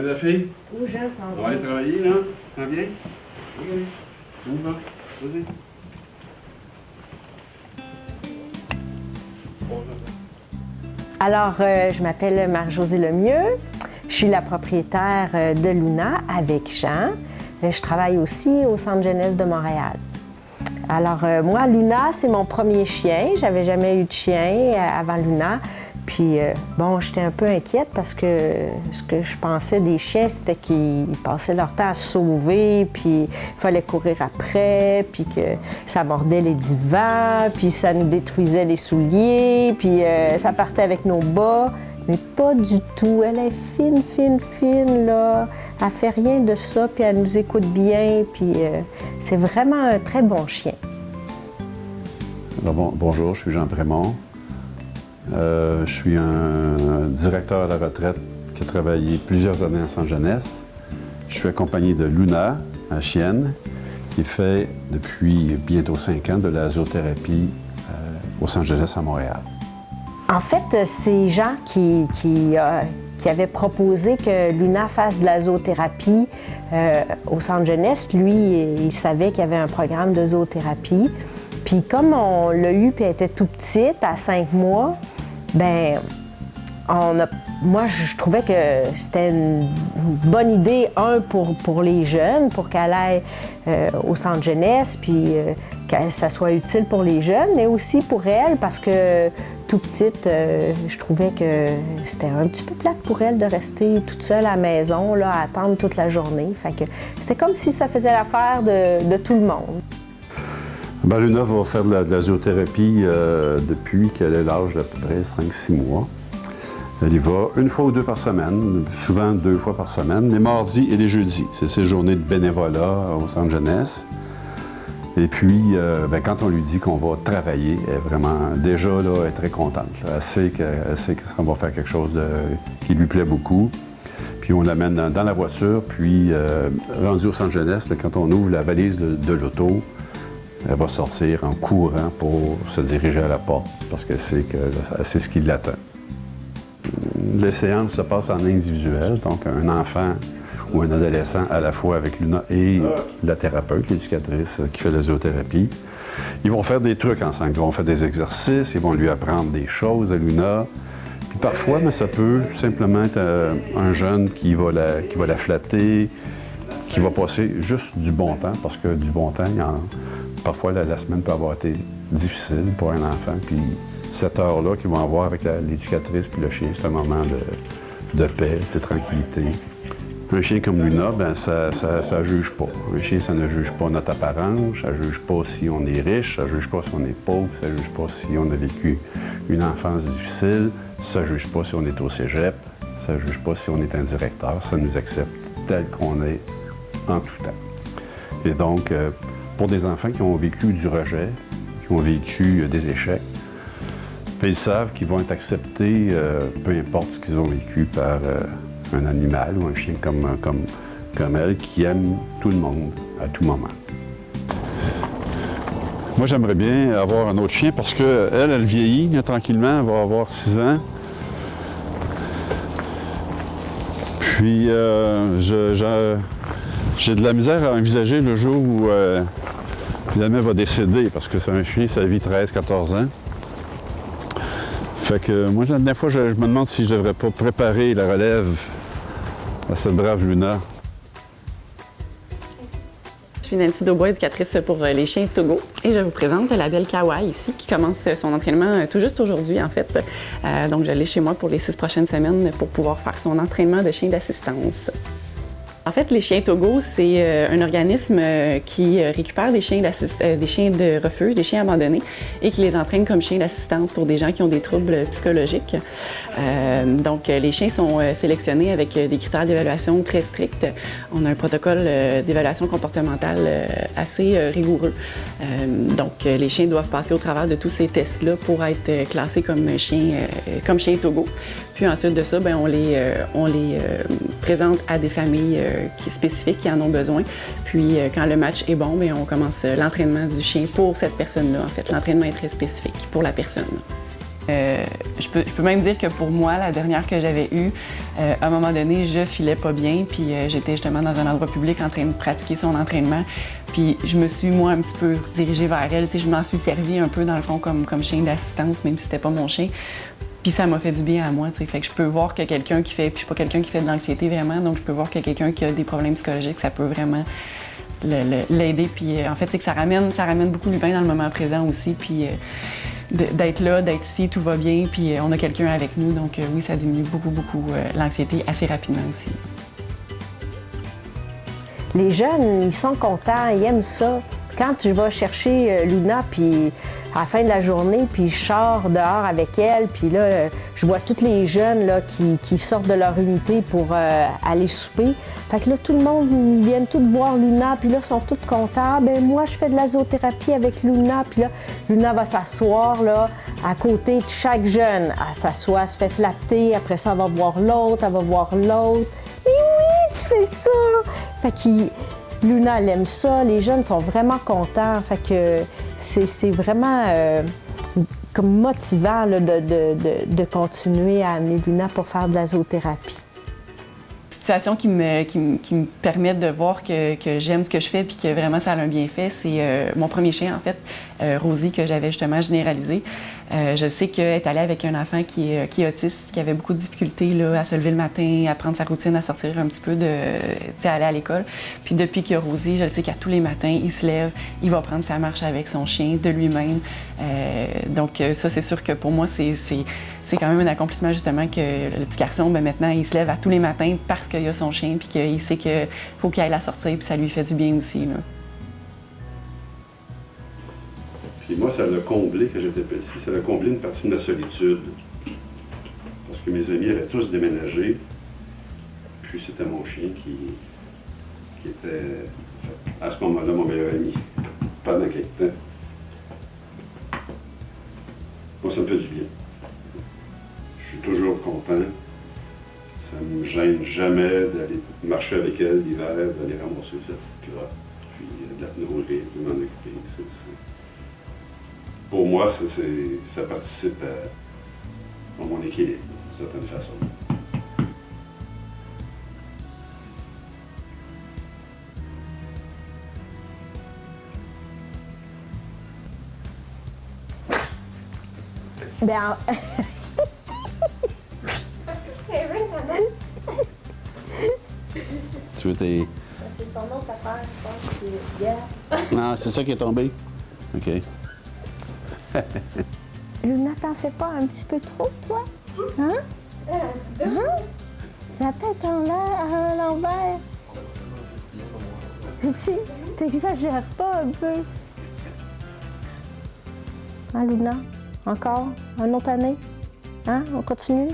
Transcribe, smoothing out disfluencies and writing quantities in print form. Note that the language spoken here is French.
La fille? Où Jean s'en On va? va aller travailler, là. Ça vient? OK. On va. Vas-y. Alors, je m'appelle Marie-Josée Lemieux. Je suis la propriétaire de Luna avec Jean. Je travaille aussi au Centre jeunesse de Montréal. Alors, moi, Luna, c'est mon premier chien. J'avais jamais eu de chien avant Luna. Puis, bon, j'étais un peu inquiète parce que ce que je pensais des chiens, c'était qu'ils passaient leur temps à se sauver, puis il fallait courir après, puis que ça mordait les divans, puis ça nous détruisait les souliers, puis ça partait avec nos bas. Mais pas du tout. Elle est fine, fine, fine, là. Elle fait rien de ça, puis elle nous écoute bien, puis c'est vraiment un très bon chien. Alors, bonjour, je suis Jean Prémont. Je suis un directeur à la retraite qui a travaillé plusieurs années en centre jeunesse. Je suis accompagné de Luna, ma chienne, qui fait depuis bientôt 5 ans de la zoothérapie au centre jeunesse à Montréal. En fait, c'est Jean qui avait proposé que Luna fasse de la zoothérapie au centre jeunesse. Lui, il savait qu'il y avait un programme de zoothérapie. Puis comme on l'a eu, puis elle était tout petite, à 5 mois, bien, moi, je trouvais que c'était une bonne idée, pour les jeunes, pour qu'elle aille au centre jeunesse, puis que ça soit utile pour les jeunes, mais aussi pour elle, parce que tout petite, je trouvais que c'était un petit peu plate pour elle de rester toute seule à la maison, là, à attendre toute la journée. Fait que c'est comme si ça faisait l'affaire de tout le monde. Ben, Luna va faire de la zoothérapie depuis qu'elle a l'âge d'à peu près 5-6 mois. Elle y va 1 fois ou 2 par semaine, souvent 2 fois par semaine, les mardis et les jeudis. C'est ses journées de bénévolat au centre jeunesse. Et puis, ben, quand on lui dit qu'on va travailler, elle est vraiment, déjà, là, elle est très contente. Là. Elle sait qu'on va faire quelque chose qui lui plaît beaucoup. Puis on l'amène dans la voiture, puis rendu au centre jeunesse, là, quand on ouvre la valise de l'auto, elle va sortir en courant pour se diriger à la porte, parce qu'elle sait ce qui l'attend. Les séances se passent en individuel, donc un enfant ou un adolescent à la fois avec Luna et la thérapeute, l'éducatrice qui fait la zoothérapie. Ils vont faire des trucs ensemble, ils vont faire des exercices, ils vont lui apprendre des choses à Luna. Puis parfois, mais ça peut tout simplement être un jeune qui va la flatter, qui va passer juste du bon temps, parce que du bon temps, parfois la semaine peut avoir été difficile pour un enfant. Puis cette heure-là qu'ils vont avoir avec l'éducatrice puis le chien, c'est un moment de paix, de tranquillité. Un chien comme Luna, ben ça juge pas. Un chien, ça ne juge pas notre apparence, ça juge pas si on est riche, ça juge pas si on est pauvre, ça juge pas si on a vécu une enfance difficile, ça juge pas si on est au cégep, ça juge pas si on est un directeur, ça nous accepte tel qu'on est en tout temps. Et donc, pour des enfants qui ont vécu du rejet, qui ont vécu des échecs, ils savent qu'ils vont être acceptés, peu importe ce qu'ils ont vécu par un animal ou un chien comme elle, qui aime tout le monde à tout moment. Moi, j'aimerais bien avoir un autre chien parce qu'elle, elle vieillit là, tranquillement, elle va avoir 6 ans. Puis, j'ai de la misère à envisager le jour où finalement elle va décéder parce que c'est un chien, ça vit 13-14 ans. Fait que moi, la dernière fois, je me demande si je devrais pas préparer la relève à cette brave Luna. Je suis Nancy Daubois, éducatrice pour les chiens de Togo, et je vous présente la belle Kawaii ici, qui commence son entraînement tout juste aujourd'hui, en fait. Donc, je l'ai chez moi pour les 6 prochaines semaines pour pouvoir faire son entraînement de chien d'assistance. En fait, les chiens Togo, c'est un organisme qui récupère des chiens de refuge, des chiens abandonnés, et qui les entraîne comme chiens d'assistance pour des gens qui ont des troubles psychologiques. Donc, les chiens sont sélectionnés avec des critères d'évaluation très stricts. On a un protocole d'évaluation comportementale assez rigoureux. Donc, les chiens doivent passer au travers de tous ces tests-là pour être classés comme chien Togo. Puis ensuite de ça, bien, on les présente à des familles spécifiques qui en ont besoin. Puis quand le match est bon, bien, on commence l'entraînement du chien pour cette personne-là. En fait, l'entraînement est très spécifique pour la personne. Je peux même dire que pour moi, la dernière que j'avais eue, à un moment donné, je filais pas bien, puis j'étais justement dans un endroit public en train de pratiquer son entraînement. Puis je me suis, moi, un petit peu dirigée vers elle. Je m'en suis servie un peu, dans le fond, comme chien d'assistance, même si c'était pas mon chien. Puis ça m'a fait du bien à moi, tu sais. Fait que je peux voir que quelqu'un qui fait... Puis je suis pas quelqu'un qui fait de l'anxiété, vraiment, donc je peux voir que quelqu'un qui a des problèmes psychologiques, ça peut vraiment l'aider. Puis en fait, c'est que ça ramène beaucoup l'humain dans le moment présent aussi. Puis d'être là, d'être ici, tout va bien, puis on a quelqu'un avec nous. Donc oui, ça diminue beaucoup l'anxiété assez rapidement aussi. Les jeunes, ils sont contents, ils aiment ça. Quand je vais chercher Luna, puis à la fin de la journée, puis je sors dehors avec elle, puis là, je vois tous les jeunes là, qui sortent de leur unité pour aller souper. Fait que là, tout le monde, ils viennent tous voir Luna, puis là, ils sont tous contents. Ben moi, je fais de la zoothérapie avec Luna, puis là, Luna va s'asseoir là, à côté de chaque jeune. Elle s'assoit, elle se fait flatter, après ça, elle va voir l'autre, elle va voir l'autre. Mais oui, tu fais ça! Fait que Luna, elle aime ça, les jeunes sont vraiment contents. Fait que c'est vraiment comme motivant là, de continuer à amener Luna pour faire de la zoothérapie. Situation qui me permet de voir que j'aime ce que je fais puis que vraiment ça a un bienfait, c'est mon premier chien, en fait, Rosie, que j'avais justement généralisé. Je sais qu'elle est allée avec un enfant qui est autiste, qui avait beaucoup de difficultés là, à se lever le matin, à prendre sa routine, à sortir un petit peu, à aller à l'école. Puis depuis qu'il y a Rosie, je sais qu'à tous les matins, il se lève, il va prendre sa marche avec son chien de lui-même. Donc ça, c'est sûr que pour moi, c'est quand même un accomplissement, justement, que le petit garçon, ben maintenant, il se lève à tous les matins parce qu'il a son chien, puis qu'il sait qu'il faut qu'il aille la sortir, puis ça lui fait du bien aussi, là. Puis moi, ça l'a comblé, quand j'étais petit, ça l'a comblé une partie de ma solitude. Parce que mes amis avaient tous déménagé. Puis c'était mon chien qui était, à ce moment-là, mon meilleur ami, pendant quelques temps. Moi, ça me fait du bien. Je suis toujours content. Ça ne me gêne jamais d'aller marcher avec elle l'hiver, d'aller ramasser sa petite crotte, puis de la nourrir, de m'en occuper. Pour moi, ça participe à mon équilibre, d'une certaine façon. Ben, Tu veux tes... ça, c'est son autre affaire, je pense. Non, c'est ça qui est tombé? OK. Luna, t'en fais pas un petit peu trop, toi? Hein? Hein? La tête à l'envers. T'exagères pas un peu. Hein, Luna? Encore? Une autre année? Hein? On continue?